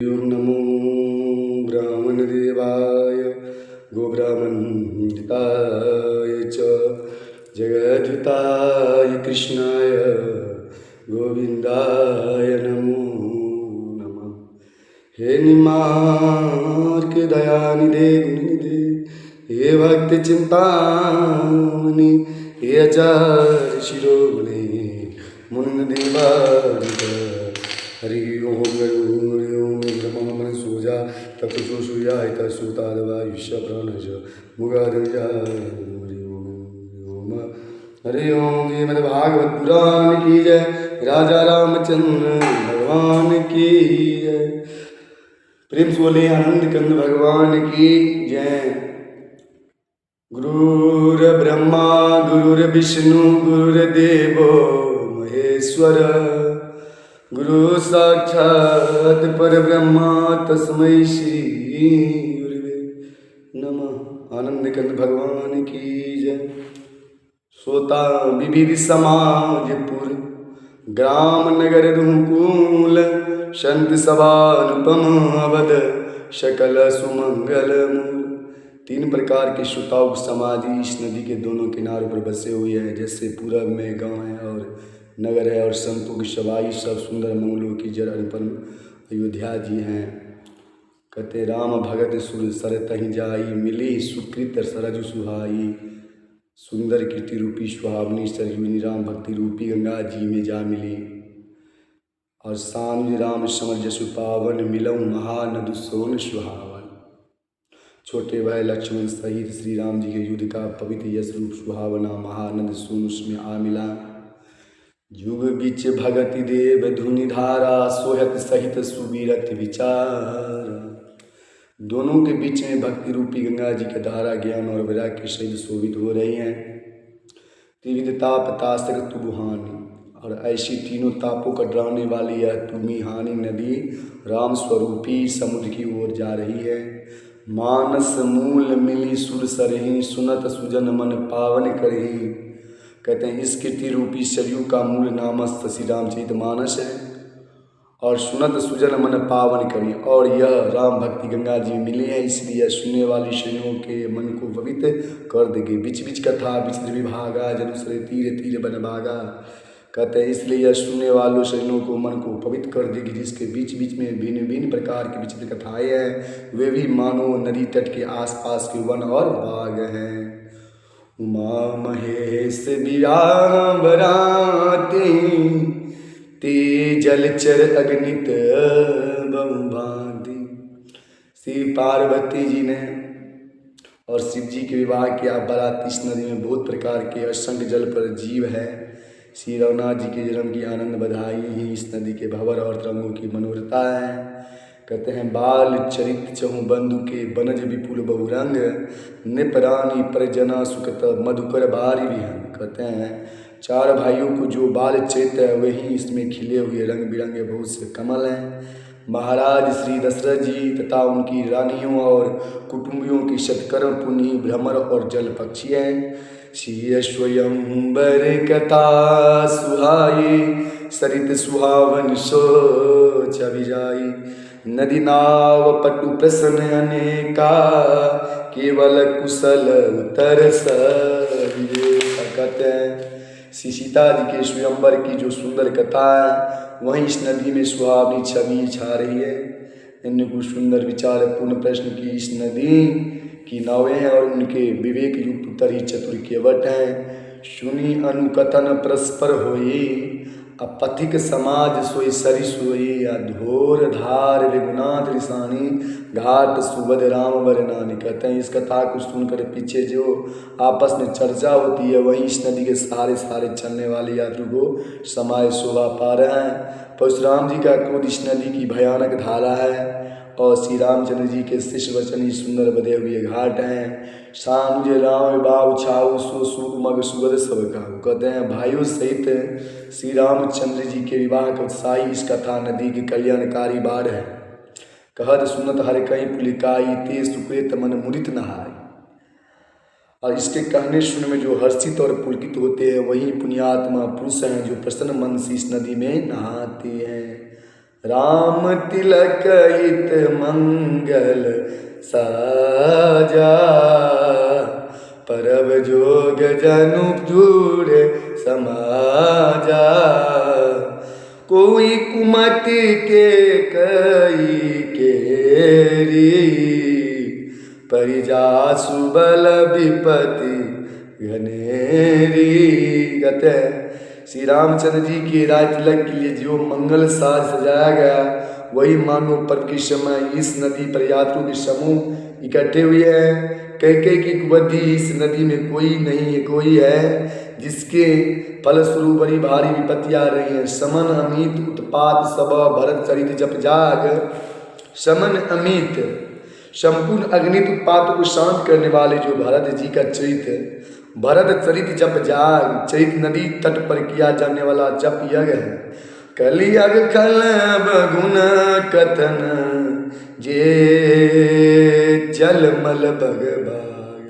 ओम नमो ब्राह्मणदेवाय गोब्राह्मणहिताय च जगद्धिताय कृष्णाय गोविंदाय नमो नमः। हे निमार्क दयानिधे गुणनिधे हे भक्त चिंतामणि हे आचार्य शिरोमणि मुनिदेवानिध हरि ओम गरुड़ ओम ब्रह्म मन सोजा तपसो सूयाय तसुतादवायुष्य प्राणज मुगादया हरि ओम श्रीमद्भागवत पुराण की जय। राजा रामचंद्र भगवान की जय। प्रेम से बोले आनंद कंद भगवान की जय। गुरुर ब्रह्मा गुरुर विष्णु गुरुर्देवो महेश्वर गुरु साक्षात परब्रह्मा तस्मै श्री गुरुवे नमः। आनंद कंद भगवान की जय। सोता विविध समाजपुर ग्राम नगर धूकुल संत सभानुपम अवध सकल सुमंगल मूल। तीन प्रकार के श्रोताओं समाधि इस नदी के दोनों किनारों पर बसे हुए हैं। जैसे पूरब में गांव है और नगर है और संतों की सवाई सब सुंदर मंगलों की जड़ अनुपम अयोध्या जी हैं। कहते राम भगत सुर सर तहि जाई मिली सुकृत सरजु सुहाई। सुंदर कीर्ति रूपी सुहावनी सरयुनी राम भक्ति रूपी गंगा जी में जा मिली। और सानुज राम समर जसु पावन मिलऊँ महानद सोन सुहावन। छोटे भाई लक्ष्मण सहित श्री राम जी के युद्ध का पवित्र यश रूप सुहावना महानंद सोन उसमें आ मिला। युग बीच भगति देव धुनि धारा सोहत सहित सुबीरत विचार। दोनों के बीच में भक्ति रूपी गंगा जी की धारा ज्ञान और वैराग्य के सहित शोभित हो रही हैं। त्रिविध ताप तासक तुबुहानी और ऐसी तीनों तापों का डराने वाली यह तुमिहानी नदी राम स्वरूपी समुद्र की ओर जा रही है। मानस मूल मिली सुर सरही सुनत सुजन मन पावन करही। कहते हैं इस कीर्ति रूपी सरयू का मूल नाम श्री रामचरितमानस है और सुनत सुजन मन पावन करी। और यह राम भक्ति गंगा जी मिली है इसलिए सुनने वाली शरणों के मन को पवित्र कर देगी। बिच बिच कथा विचित्र विभागा जनुसरे तीर तीर बन भागा। कहते हैं इसलिए यह सुनने वालों शरणों को मन को पवित्र कर देगी। जिसके बीच बीच में भिन्न भिन्न प्रकार की विचित्र कथाएं हैं वे भी मानो नदी तट के आसपास के वन और बाग हैं। उमा महेश विवाह बराती ते जलचर अग्नित बहुभांति। श्री पार्वती जी ने और शिव जी के विवाह किया। बराती इस नदी में बहुत प्रकार के असंख्य जल पर जीव है। श्री रघुनाथ जी के जन्म की आनंद बधाई ही इस नदी के भंवर और तरंगों की मनोरता है। कहते हैं बाल चरित चहु बंधु के बनज विपुल बहुरंग निपरानी प्रजना सुखत मधुकर बारी विहंग। कहते हैं चार भाइयों को जो बाल चरित है वही इसमें खिले हुए रंग बिरंगे बहुत से कमल हैं। महाराज श्री दशरथ जी तथा उनकी रानियों और कुटुंबियों की शतकर्म पुण्य भ्रमर और जल पक्षी हैं। श्री स्वयंवर कथा सुहाई सरित सुहावन सोच अभिजाई। नदी नाव पटु प्रसन्न अनेका केवल कुशल उतर सकते। श्री सीता जी के स्वयंवर की जो सुंदर कथा है वहीं इस नदी में सुहावनी छवि छा रही है। इन्हें कुछ सुंदर विचार पूर्ण प्रश्न की इस नदी की नावें हैं और उनके विवेक युक्त उत्तर ही चतुर केवट हैं। सुनी अनुकथन परस्पर होई अपथिक समाज सोई सरी सोई अधोर धार विगुनाथ रिसानी घाट सुबद राम वरनानी। कहते हैं इस कथा को सुनकर पीछे जो आपस में चर्चा होती है वहीं इस नदी के सारे चलने वाले यात्री को समाये शोभा पा रहे हैं। परशुराम जी का क्रोध इस नदी की भयानक धारा है और श्री रामचंद्र जी के शिष्य वचन ही सुंदर बधे हुए घाट हैं। शाम जे राम बाबू छाऊ सो सुख मग सुगध सब खाऊ। कहते हैं भाइयों सहित श्री रामचंद्र जी के विवाह का उत्साही इस कथा नदी की कल्याणकारी बाढ़ है। कहत सुनत हर कहीं पुलिकाई ते सुकृत मन मुदित नहाई। और इसके कहने सुनने में जो हर्षित और पुलकित होते हैं वही पुण्यात्मा पुरुष हैं जो प्रसन्न मन से इस नदी में नहाते हैं। राम तिलक हित मंगल साजा, परब जोग जनु जुड़े समाजा। कोई कुमति के कई केरी, परिजासु बल विपति घनेरी। कहते हैं श्री रामचंद्र जी के राज तिलक के लिए जो मंगल साज सजाया गया, वही मानो पर्व के समय इस नदी पर यात्रियों के समूह इकट्ठे हुए हैं। कैके की कुबद्धी इस नदी में कोई नहीं है, कोई है जिसके फलस्वरूप बड़ी भारी विपत्ति आ रही है। समन अमित उत्पात सब भरत चरित जप जाग। समन अमित संपूर्ण अग्नित उत्पात को शांत करने वाले जो भरत जी का चरित, भरत चरित जप जाग, चरित नदी तट पर किया जाने वाला जप यज्ञ है। कलियग कलब गुण कथन जे जल मल भग भाग।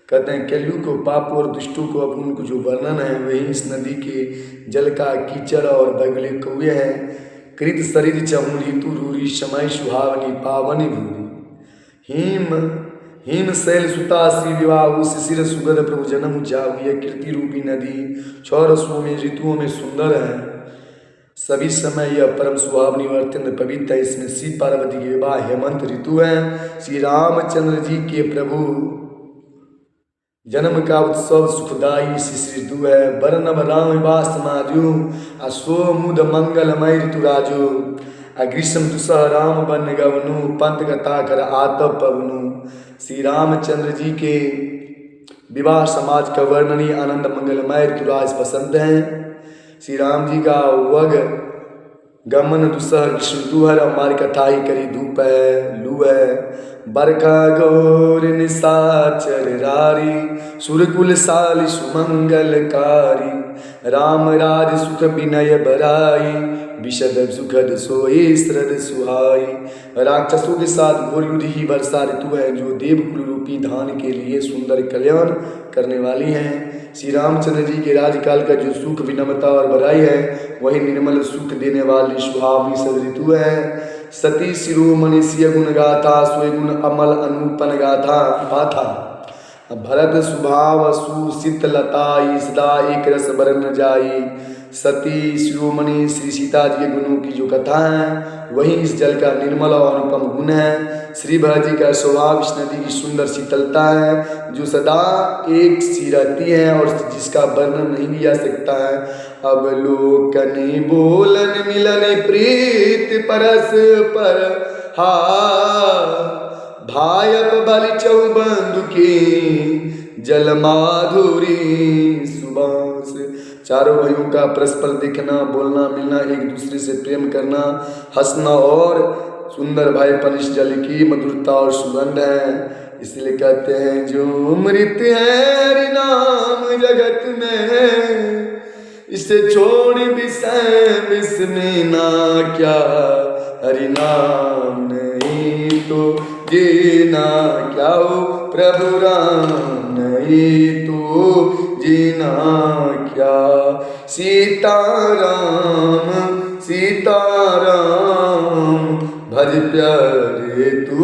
कहते हैं कलयुग को पापों और दुष्टों को अब उनको जो वर्णन है वही इस नदी के जल का कीचड़ और बगले कौए हैं। कृत शरीर चहु ऋतु रूरी समय सुहावनी पावनी भूरी। हिम शैल सुता श्री विवाह शिशिर सुगध प्रभु जन्म जाऊ। यह कीर्ति रूपी नदी 6 रसों में ऋतुओं में सुंदर है। सभी समय यह परम सुहावनी और अत्यंत पवित्र है। इसमें शिव पार्वती के विवाह हेमंत ऋतु है। श्री रामचंद्र जी के प्रभु जन्म का उत्सव सुखदायी शिशिर ऋतु है। वर्णव राम विवाह समाजु अशो मुद मंगलमय ऋतु राजु। ग्रीष्म दुसह राम बन गवनु पंथ कथा कर आतप पवनु। श्री रामचंद्र जी के विवाह समाज का वर्णनीय आनंद मंगलमय ऋतुराज पसंद है। श्री राम जी का वग गमन दुसह ग्रीष्म ऋतु है। हमारी कथा ही करी धूप है लू है। बरखा गौर निशाचर रारी सुरकुल साल सुमंगलकारी। राम राज सुख विनय बराई विशद सुखद सोई श्रद सुहाई। राक्षसों के साथ घोर युद्ध ही वर्षा ऋतु है जो देवकुल रूपी धान के लिए सुंदर कल्याण करने वाली है। श्री रामचंद्र जी के राजकाल का जो सुख विनम्रता और बड़ाई है वही निर्मल सुख देने वाली सुहावनी सद ऋतु है। सती शिरोमणि सिय गुण गाथा सोय गुण अमल अनुपन गाथा गाथा। भरत सुभाव सुशीतलताई सदा एक रस बरन जाई। सती शिरोमणि श्री सीता जी के गुणों की जो कथा है वही इस जल का निर्मल और अनुपम गुण है। श्री भरत जी का स्वभाव इस नदी की सुंदर शीतलता है जो सदा एक सी रहती है और जिसका वर्णन नहीं किया सकता है। अब लोकनि बोलन मिलन प्रीत परस पर हा भायप बलि चौबंधु की जल माधुरी सुबास। चारों भाइयों का परस्पर देखना बोलना मिलना एक दूसरे से प्रेम करना हंसना और सुंदर भाईपन इस जल की मधुरता और सुगंध है। इसलिए कहते हैं जो मृत है हरि नाम जगत में इसे छोड़ बिस्मिना क्या। हरि नाम नहीं तो जीना क्या हो प्रभु राम नहीं तो जीना क्या। सीताराम सीताराम भज प्यारे तू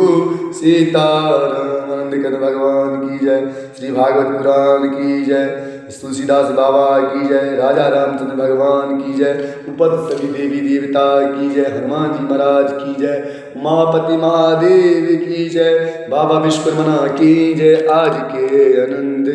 सीताराम। आनंद कंद भगवान की जय। श्री भागवत पुराण की जय। तुलसीदास बाबा की जय। राजा रामचंद्र भगवान की जय। उपस्थित सभी देवी देवता की जय। हनुमान जी महाराज की जय। उमापति महादेव की जय। बाबा विश्वकर्मा की जय। आज के आनंद